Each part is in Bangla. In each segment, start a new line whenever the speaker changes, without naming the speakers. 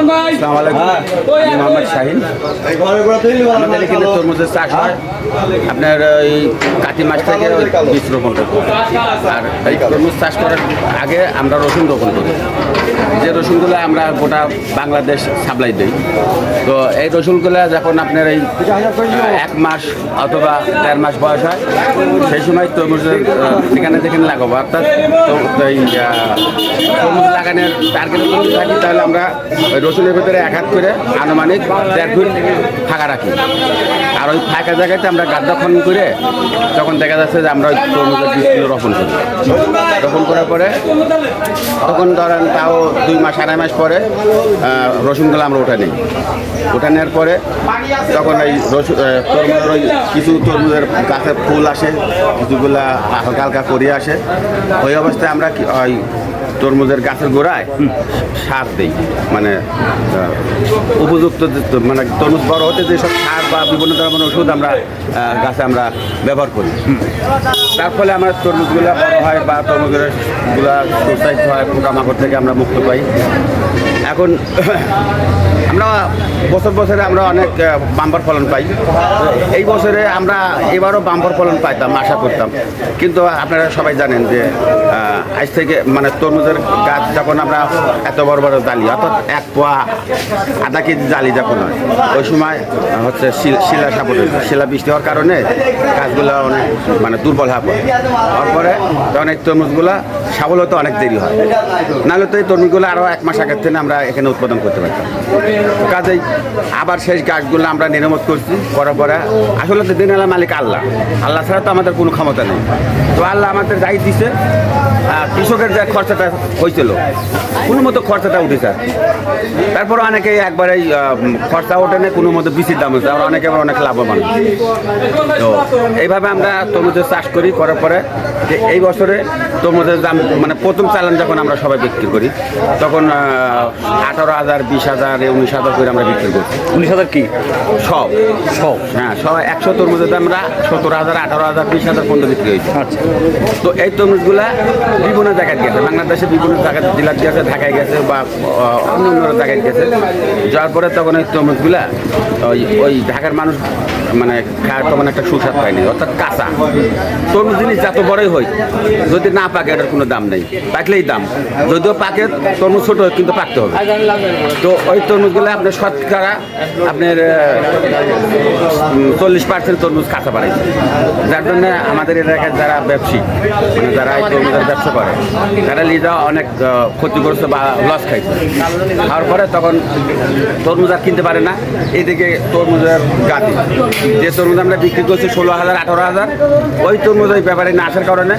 মোহাম্মদ শাহিন। আমাদের এখানে তরমুজের চাষ হয় আপনার এই কাতি মাস থেকে বীজ রোপণ করতে। আর এই তরমুজ চাষ করার আগে আমরা রসুন রোপণ করি, যে রসুনগুলো আমরা গোটা বাংলাদেশ সাপ্লাই দিই। তো এই রসুনগুলো যখন আপনার এই 1 মাস অথবা 1.5 মাস বয়স হয়, সেই সময় তরমুজের যেখানে লাগাবো, অর্থাৎ এই তরমুজ লাগানোর টার্গেট যদি থাকি তাহলে আমরা ওই রসুনের ভিতরে 1 হাত করে আনুমানিক 1.5 ফুট ফাঁকা রাখি। আর ওই ফাঁকা জায়গাতে আমরা গাড্ডা খনন করে তখন দেখা যাচ্ছে যে আমরা ওই তরমুজের বীজগুলো রোপণ করি। রোপণ করার পরে তখন ধরেন তাও 2 মাস 2.5 মাস পরে রসুনগুলো আমরা উঠে নিই। উঠে নেওয়ার পরে তখন এই তরমুজের ওই কিছু তরমুজের গাছের ফুল আসে, কিছুগুলা হালকা হালকা করিয়ে আসে। ওই অবস্থায় আমরা ওই তরমুজের গাছের গোড়ায় সার দিই, মানে উপযুক্ত মানে তরমুজ বড় হতে যেসব সার বা বিভিন্ন ধরনের ওষুধ আমরা গাছে আমরা ব্যবহার করি। তার ফলে আমার তরমুজগুলো বড় হয় বা তরমুজগুলো সুস্বাস্থ্য হয়, পোকামাকড় থেকে আমরা মুক্ত পাই। এখন আমরা বছরে আমরা অনেক বাম্পার ফলন পাই। এই বছরে আমরা এবারও বাম্পার ফলন পাইতাম, আশা করতাম। কিন্তু আপনারা সবাই জানেন যে আজ থেকে মানে তরমুজের গাছ যখন আমরা এত বড় বড় জালি, অর্থাৎ 1 পোয়া আধা কেজি জালি যখন হয়, ওই সময় হচ্ছে শিলা সাপোর্ট হয়েছে। শিলা বৃষ্টি হওয়ার কারণে গাছগুলো অনেক মানে দুর্বল হয়ে পড়ে। তারপরে তখন এই তরমুজগুলো সাবল হতে অনেক দেরি হয়। নাহলে তো এই তরমুজগুলো আরও 1 মাস আগের থেকে আমরা এখানে উৎপাদন করতে পারতাম। কাজেই আবার শেষ গাছগুলো আমরা নিরামত করছি। করার পরে আসলে তো দিন আলা মালিক আল্লাহ, আল্লাহ ছাড়া তো আমাদের কোনো ক্ষমতা নেই। তো আল্লাহ আমাদের যাই দিছে, কৃষকের যে খরচাটা হয়েছিল কোনো মতো খরচাটা উঠেছে। তারপর অনেকে একবারেই খরচা ওঠে না, কোনো মতো বেশির দাম হচ্ছে, আর অনেকে আবার অনেক লাভবান। তো এইভাবে আমরা তরমুজের চাষ করি। করার পরে যে এই বছরে তরমুজের দাম মানে প্রথম চালান যখন আমরা সবাই বিক্রি করি তখন 18,000, 20,000, 19,000 করে আমরা বিক্রি করি।
19,000 কি
সব? হ্যাঁ, সব 100 তরমুজের দাম আমরা 17,000, 18,000, 20,000 পর্যন্ত বিক্রি হয়েছে।
আচ্ছা।
তো এই তরমুজগুলা বিভিন্ন জায়গায় গেছে, বাংলাদেশে বিভিন্ন জায়গায় জেলায় গেছে, ঢাকায় গেছে বা অন্য অন্য জায়গায় গেছে। যাওয়ার পরে তখন ওই তরমুজগুলা ওই ঢাকার মানুষ মানে খাওয়ার তেমন একটা সুস্বাদ পায়নি, অর্থাৎ কাঁচা তরমুজ জিনিস যত বড়ই হয় যদি না পাকে এটার কোনো দাম নেই, পাকলেই দাম। যদিও পাকে তরমুজ ছোটো কিন্তু পাকতে হবে। তো ওই তরমুজগুলো আপনার শতকরা আপনার 40% তরমুজ কাঁচা বাড়াইছে। যার জন্য আমাদের এলাকায় যারা ব্যবসায়ী মানে যারা এই তরমুজের ব্যবসা করে তারা লিজা অনেক ক্ষতি করছে বা লস খাইছে। খাওয়ার পরে তখন তরমুজ আর কিনতে পারে না। এইদিকে তরমুজের গাদি যে তরমুজ আমরা বিক্রি করছি 16,000, 18,000, ওই তরমুজ ওই ব্যাপারে না আসার কারণে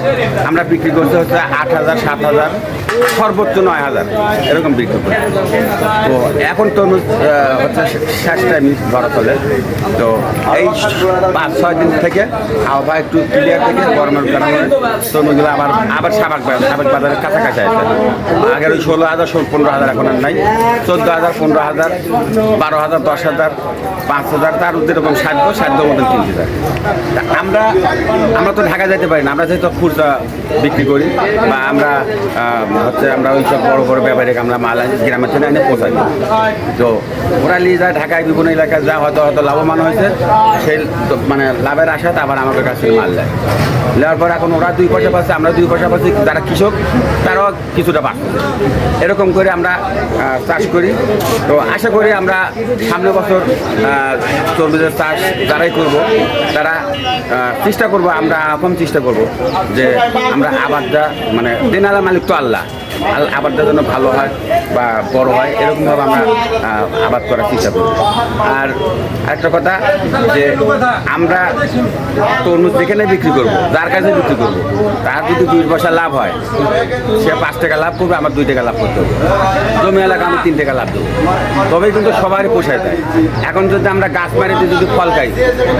আমরা বিক্রি করছি হচ্ছে 8,000, 7,000, সর্বোচ্চ 9,000 এরকম বিক্রি করি। তো এখন তরমুজ হচ্ছে শেষ টাইম ধরা চলে। তো এই 5-6 দিন থেকে আবহাওয়া একটু ক্লিয়ার থেকে গরমের কারণে তরমুজগুলো আবার সাবেক বাজারের কাছাকাছি আছে। আগের ওই 16,000, 15,000 এখন আর নাই। 14,000, 15,000, 12,000, 10,000, 5,000, তার যেরকম সাধ্য মতন কিনতে যায়। তা আমরা তো ঢাকা যেতে পারি না, আমরা যেহেতু খুচরা বিক্রি করি বা আমরা ওই সব বড় বড় ব্যাপারে আমরা মাল গ্রামের থেকে এনে পৌঁছাই। তো ওরা নিয়ে যায় ঢাকায় বিভিন্ন এলাকায় যা হয়তো লাভবান হয়েছে, সেই মানে লাভের আশাতে আবার আমাদের কাছে মাল দেয়। নেওয়ার পর এখন ওরা 2 পয়সা পাচ্ছে, আমরা 2 পয়সা পাচ্ছি, যারা কৃষক তারাও কিছুটা পাচ্ছে। এরকম করে আমরা চাষ করি। তো আশা করি আমরা সামনের বছর তরমুজের চাষ যারাই করব তারা চেষ্টা করব, আমরা এখন চেষ্টা করব যে আমরা আবাদটা মানে দিনালা মালিক তো আল্লাহ, আবাদটা যেন ভালো হয় বা বড় হয় এরকমভাবে আমরা আবাদ করার চেষ্টা করব। আর একটা কথা যে আমরা তরমুজ যেখানে বিক্রি করব, যার কাছে বিক্রি করব, তার যদি 2 পয়সা লাভ হয় সে 5 টাকা লাভ করবে, আমার 2 টাকা লাভ করতে হবে। জমি এলাকা আমি 3 টাকা লাভ দেবো, তবেই কিন্তু সবারই পোষায় দেয়। এখন যদি আমরা গাছ মারিতে যদি ফল খাই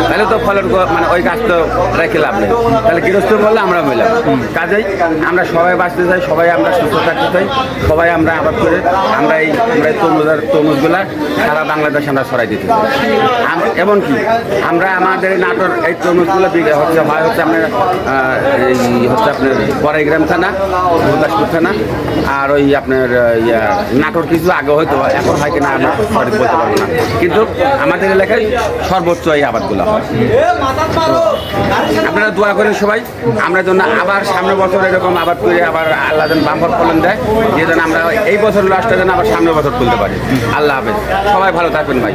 তাহলে তো ফলের মানে ওই গাছ তো রেখে লাভ নেই, তাহলে গৃহস্থ বললে আমরা মিলাম। কাজেই আমরা সবাই বাঁচতে চাই, সবাই আমরা সুস্থ থাকতে চাই সবাই আমরা আবাদ করে আমরা এই তরমুজগুলা সারা বাংলাদেশ আমরা ছড়াই দিতে চাই। এমনকি আমরা আমাদের নাটোর এই তরমুজগুলো বিক্রি হচ্ছে হয় হচ্ছে আপনার আপনার বড়াইগ্রাম থানা, গুরদাসপুর থানা, আর ওই আপনার নাটোর কিছু আগে হয়তো, এখন হয় কিনা আমরা সঠিক বলতে পারবো না, কিন্তু আমাদের এলাকায় সর্বোচ্চ এই আবাদগুলো হয়। আপনারা দোয়া করেন সবাই আমরা যেন আবার সামনের বছর এরকম আবাদ করে আবার আল্লাহ যেন বাম্পার ফলন দেয়, যে যেন আমরা এই বছর লাস্টটা যেন আবার সামনের বছর তুলতে পারি। আল্লাহ হাফেজ, সবাই ভালো থাকবেন ভাই।